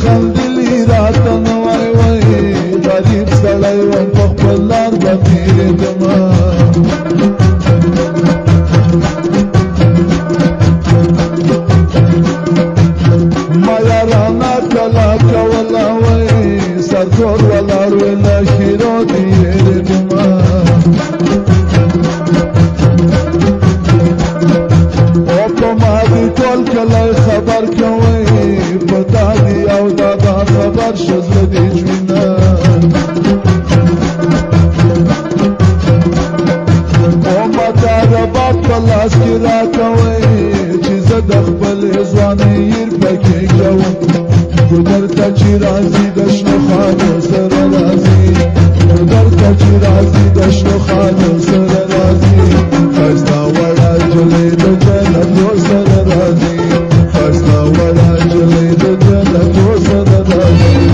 خندلی راته نه وای وای غریب سړی وم په خپل لار به تېرېدمه ما یارانه کله کوله وای سرتور ولاړ وې له ښېرو تېرېدمه او په ما دې ټول کلی خبر کوئ په تا دې او دا خبر شه زړه دې جوینه او ما تا د باد په لاس کې راکوئ چې زه د خپلې ځوانۍ ير پکې کوم ګودر ته چې راځي د شنو خالو سره راځي ګودر ته چې راځي د شنو خالو سره راځي ښایسته وړه نجلۍ د جنتو سره راځي ښایسته وړه نجلۍ د جنتو سره راځي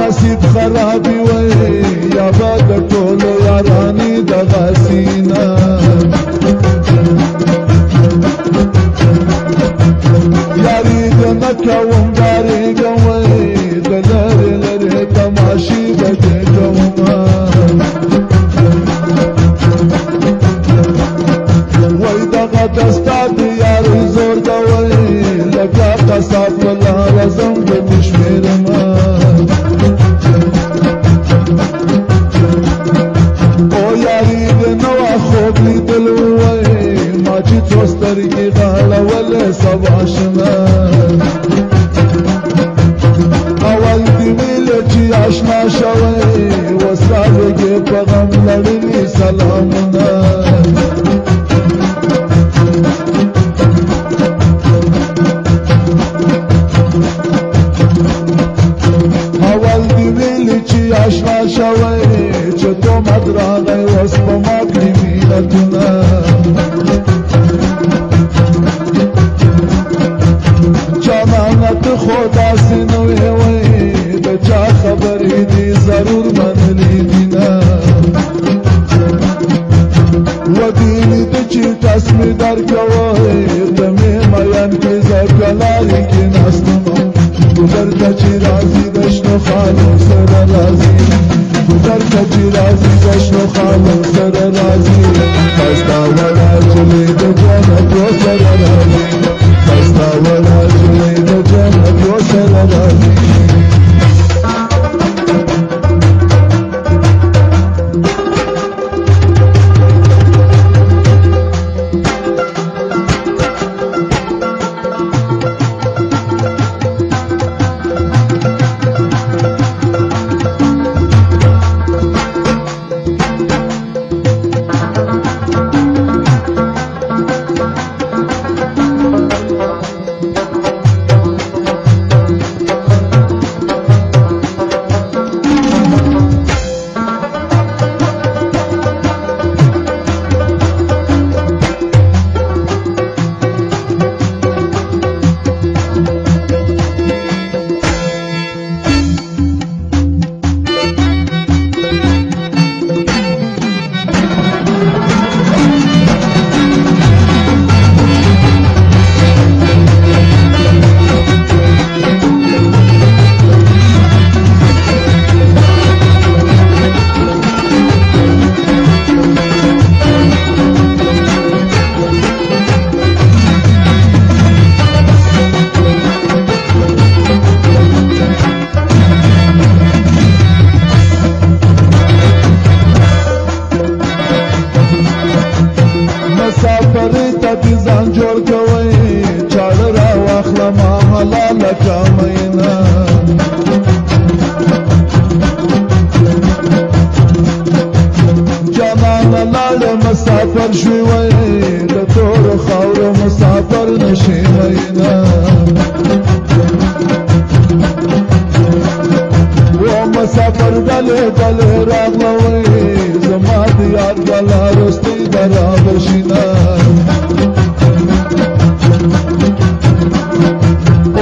نصیب خرابی وی یا با د ټولو یارانی د غسینا یاری د نکوم داری گوی د لری لری تماشی بجے گوما وی دغه دستا دی یاری زور دوی لگا قصاب ولا رزم د مشمیرما خوب لیدل وای ما چې څوسترګې غاړولې سبا شنه اول دې ویل چې آشنا شوی وسالګې په غم لړلې سلامونه اول دې ویل چې آشنا شوی چې تو مدرانه اوس په ما کې مینتونه جانانه ته خو داسې نه وې وای د چا خبرې دې ضرور منلې دي نه ودې لید چې ټاس مې درکوی ته مې میان کې زه کلارې کې ناستم ګودر ته چې راځي د شنو خالو سره راځي ګودر ته چې راځي د شنو خالو سره راځي ښایسته وړه نجلۍ د جنتو سره راځي ښایسته وړه نجلۍ د جنتو سره راځي لکمینا جانان لاله مسافر شوی وای د تور خاور مسافر نشي مینا و مسافر ډلې ډلې راغلوي زما د یار ګلا رستي درا بشینا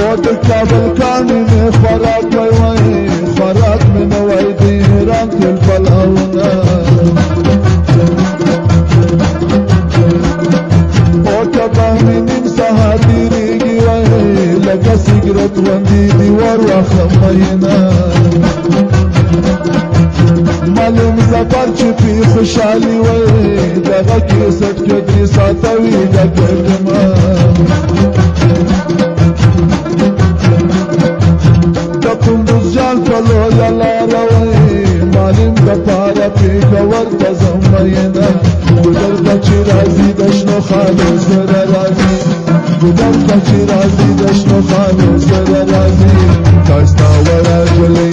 او د کابل کانی مې خوراک وای خوراک مې نو وای دی رام تل پلاونا او کبا مې نیم ساعت دیریږي وای لکه سیګریټ وندي دی ور واخمینا معلوم زفر چې په خوشحالي وای دغه کې سټ کې درې ساعته وي لګړما د کندوز جان په لویه لاره وای معلوم د پاره پېښور ته ځم مینا ګودر ته چې راځي د شنو خانو سره راځي ګودر ته چې راځي د شنو خانو سره راځي ښایسته وړه نجلۍ